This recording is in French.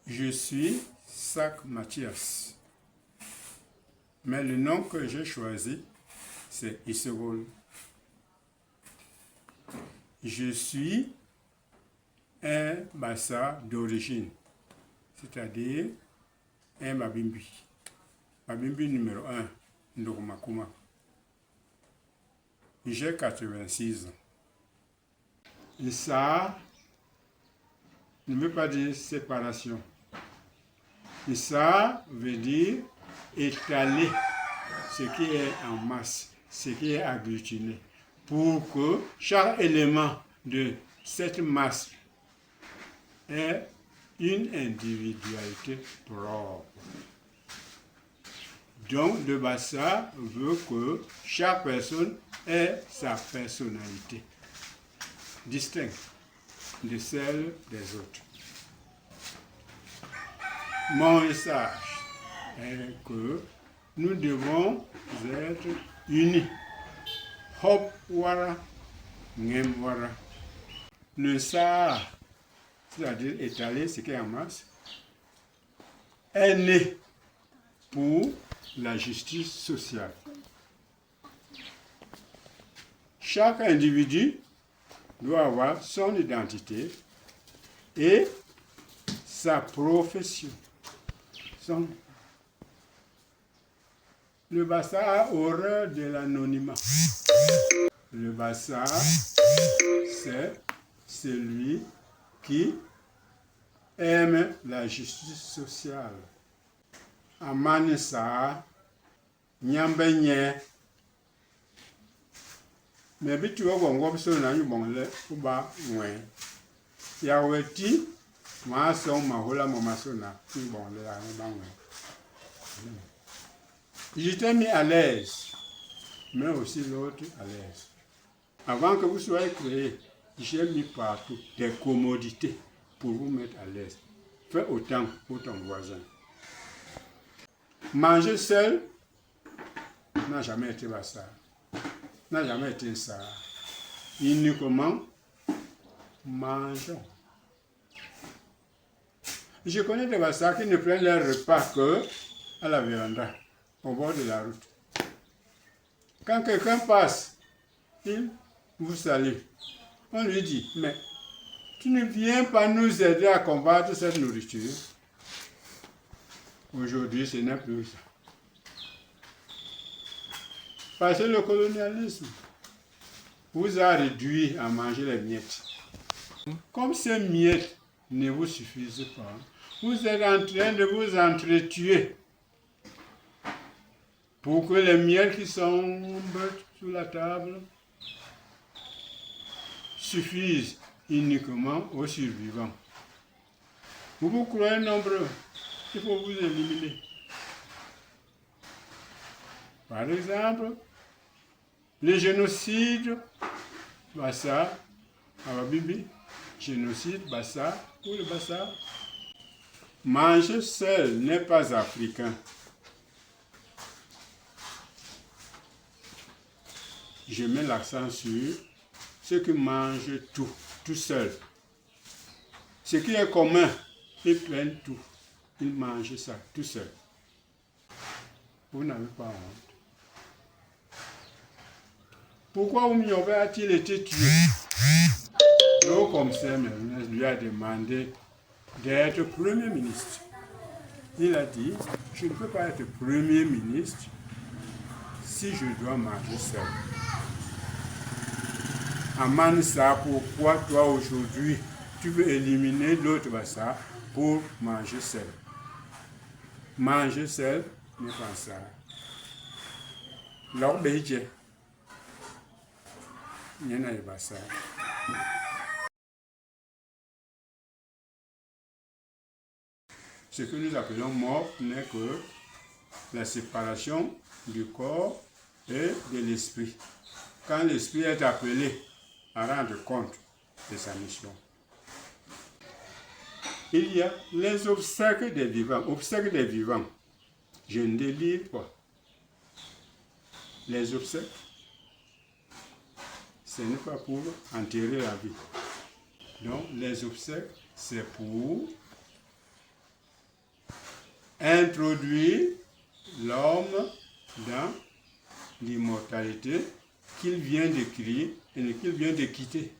Je suis Sac Mathias, mais le nom que j'ai choisi, c'est Isegol. Je suis un Bassa d'origine, c'est-à-dire un Babimbi. Babimbi numéro 1, Ndokumakuma. J'ai 86 ans. Et ça ne veut pas dire séparation. Et ça veut dire étaler ce qui est en masse, ce qui est agglutiné, pour que chaque élément de cette masse ait une individualité propre. Donc, le Bassa veut que chaque personne ait sa personnalité distincte de celle des autres. Mon message est que nous devons être unis. Hop wara, ngem wara. Le ça, c'est-à-dire étaler ce qui est en masse, est né pour la justice sociale. Chaque individu doit avoir son identité et sa profession. Le Bassa a horreur de l'anonymat. Le Bassa, c'est celui qui aime la justice sociale. Amanesa, nyambenye. Mais bitu wongo biso na yubonle kuba mwe. Yaweti ma so mahola momasona yubonle la bangwe. J'étais mis à l'aise, mais aussi l'autre à l'aise. Avant que vous soyez créé, j'ai mis partout des commodités pour vous mettre à l'aise. Fais autant pour ton voisin. Manger seul n'a jamais été Bassa, n'a jamais été ça. Uniquement, mangeons. Je connais des Bassa qui ne prennent leur repas que à la véranda, au bord de la route. Quand quelqu'un passe, il vous salue. On lui dit, mais tu ne viens pas nous aider à combattre cette nourriture. Aujourd'hui, ce n'est plus ça. Parce que le colonialisme vous a réduit à manger les miettes. Comme ces miettes ne vous suffisent pas, vous êtes en train de vous entretuer pour que les miettes qui sont sur la table suffisent uniquement aux survivants. Vous vous croyez nombreux, il faut vous éliminer. Par exemple, le génocide Bassa, Ababibi, génocide Bassa, ou le Bassa. Manger seul n'est pas africain. Je mets l'accent sur ceux qui mangent tout seul. Ce qui est commun, ils prennent tout. Ils mangent ça tout seul. Vous n'avez pas honte. Pourquoi Oumyobé a-t-il été tué? Le commissaire lui a demandé d'être Premier ministre. Il a dit, je ne peux pas être Premier ministre si je dois manger seul. Amansa, pourquoi toi aujourd'hui tu veux éliminer l'autre Bassa pour manger seul? Manger seul n'est pas ça. L'obédience. Il n'y en a pas ça. Ce que nous appelons mort n'est que la séparation du corps et de l'esprit. Quand l'esprit est appelé à rendre compte de sa mission. Il y a les obstacles des vivants. Obstacles des vivants. Je ne délire pas. Les obstacles, ce n'est pas pour enterrer la vie. Donc les obsèques, c'est pour introduire l'homme dans l'immortalité qu'il vient de créer et qu'il vient de quitter.